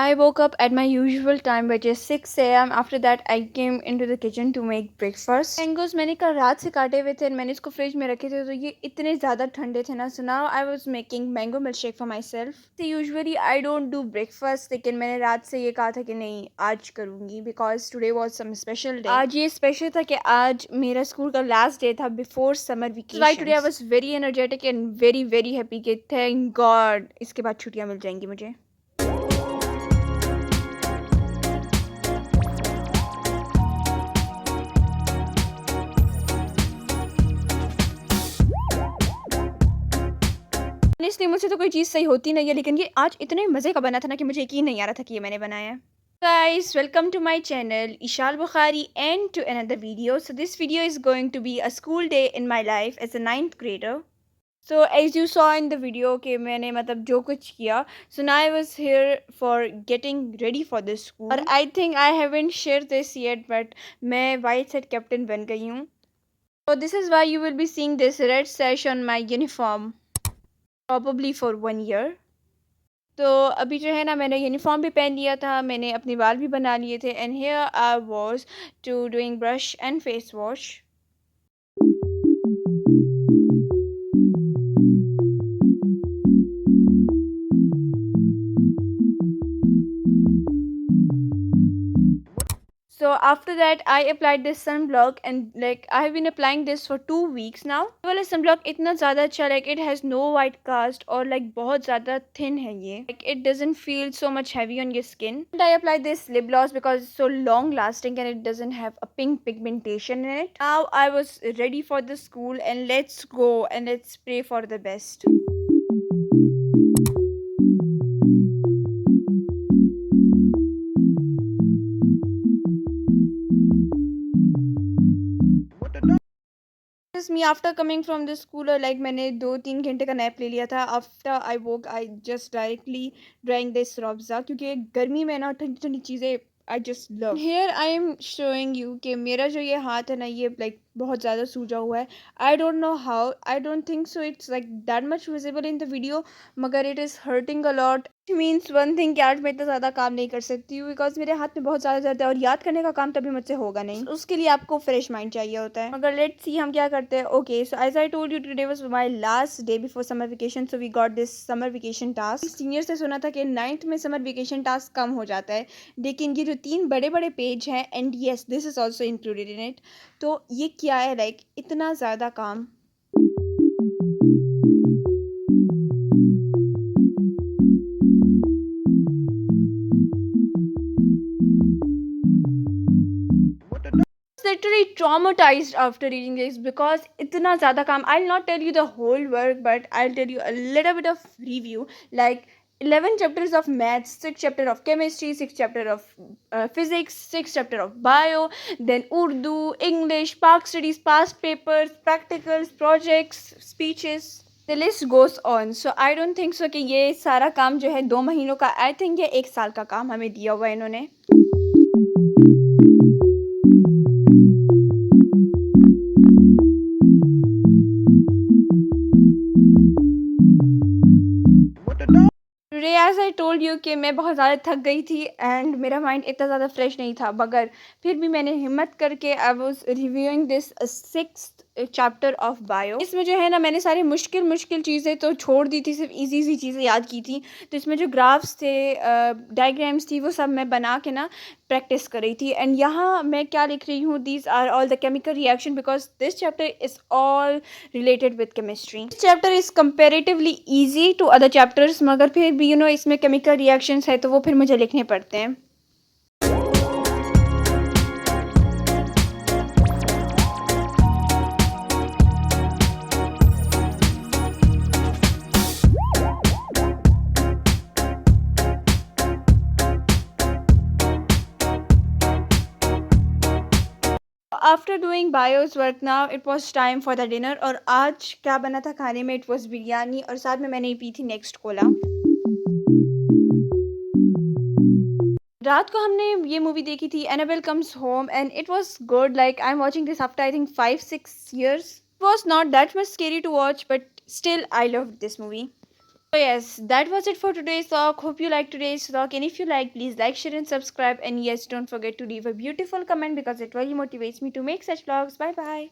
I woke up at my usual time, which is 6 a.m. After that, I came into the kitchen to make breakfast. Mangoes मैंने कल रात से काटे हुए थे and मैंने इसको फ्रिज में रखे थे तो ये इतने ज़्यादा ठंडे थे ना. So now I was making mango milkshake for myself. So usually I don't do breakfast, लेकिन मैंने रात से ये कहा था कि नहीं आज करूँगी because today was some special day. आज ये special था कि आज मेरा स्कूल का last day था before summer vacation. So why today I was very energetic and very happy कि thank God इसके बाद छुट्टियाँ मिल जाएंगी मुझे. ऑनेस्टली मुझसे तो कोई चीज़ सही होती नहीं है, लेकिन ये आज इतने मज़े का बना था ना कि मुझे यकीन नहीं आ रहा था कि ये मैंने बनाया है. Guys, welcome to my channel Ishal Bukhari and to another video. So this video is going to be a school day in my life as a ninth grader. So as you saw in the video कि मैंने मतलब जो कुछ किया, so now I was here for getting ready for this school. और I think I haven't shared this yet, but मैं white set captain बन गई हूँ. So this is why you will be seeing this red sash on my uniform. Probably for 1 year. तो अभी जो है ना मैंने यूनिफॉर्म भी पहन लिया था, मैंने अपने बाल भी बना लिए थे and here I was to doing brush and face wash. So after that I applied this sunblock and like I have been applying this for 2 weeks now. ये वाला sunblock इतना ज़्यादा अच्छा, like it has no white cast और like बहुत ज़्यादा thin है ये. Like it doesn't feel so much heavy on your skin. And I applied this lip gloss because it's so long lasting and it doesn't have a pink pigmentation in it. Now I was ready for the school and let's go and let's pray for the best. Is me after coming from the school or like मैंने 2-3 घंटे का nap ले लिया था. After I woke I just directly drawing दिस रॉब्जा क्योंकि गर्मी में ना ठंडी ठंडी चीज़ें I just love. Here I am showing you कि मेरा जो ये हाथ है ना ये लाइक बहुत ज़्यादा सूजा हुआ है. I don't know how, I don't think so it's like that much visible in the video, मगर it is hurting a lot. Means one thing कि आज मैं इतना ज़्यादा काम नहीं कर सकती हूँ बिकॉज मेरे हाथ में बहुत ज़्यादा दर्द है और याद करने का काम तभी मुझसे होगा नहीं. उसके लिए आपको फ्रेश माइंड चाहिए होता है. मगर लेट्स सी हम क्या करते हैं. Okay, so as I told you today was my last day before summer vacation, so we got this summer vacation task. Senior से सुना था कि 9th में समर वेकेशन टास्क कम हो जाता है, लेकिन ये जो 3 बड़े बड़े पेज हैं and yes this is also included in it. तो ये क्या है लाइक इतना ज़्यादा काम. Literally traumatized after reading this because इतना ज़्यादा काम. I'll not tell you the whole work, but I'll tell you a little bit of review. Like 11 chapters of maths, 6 chapter of chemistry, 6 chapter of physics, 6 chapter of bio, then Urdu, English, Park studies, past papers, practicals, projects, speeches. The list goes on. So I don't think so कि ये सारा काम जो है 2 महीनों का, I think ये 1 साल का काम हमें दिया हुआ है इन्होंने. Today as I told you कि मैं बहुत ज़्यादा थक गई थी एंड मेरा माइंड इतना ज़्यादा फ्रेश नहीं था, मगर फिर भी मैंने हिम्मत करके I was reviewing this 6th chapter of bio. इसमें जो है ना मैंने सारी मुश्किल चीज़ें तो छोड़ दी थी, सिर्फ इजी चीज़ें याद की थी. तो इसमें जो ग्राफ्स थे, डायग्राम्स थी, वो सब मैं बना के ना प्रैक्टिस कर रही थी. एंड यहाँ मैं क्या लिख रही हूँ, these are all the chemical reaction because this chapter is all related with chemistry. This chapter is comparatively easy to other chapters, मगर फिर भी इसमें केमिकल रिएक्शंस है तो वो फिर मुझे लिखने पड़ते हैं. After doing bio's work now it was time for the dinner. और आज क्या बना था खाने में, इट वॉज बिरयानी और साथ में मैंने पी थी नेक्स्ट कोला. रात को हमने ये मूवी देखी थी Annabelle comes home and it was good. Like I am watching this after I think 5-6 years. It was not that much scary to watch, but still I loved this movie. So yes, that was it for today's talk. Hope you liked today's talk, and if you like, please like, share, and subscribe. And yes, don't forget to leave a beautiful comment because it really motivates me to make such vlogs. Bye bye.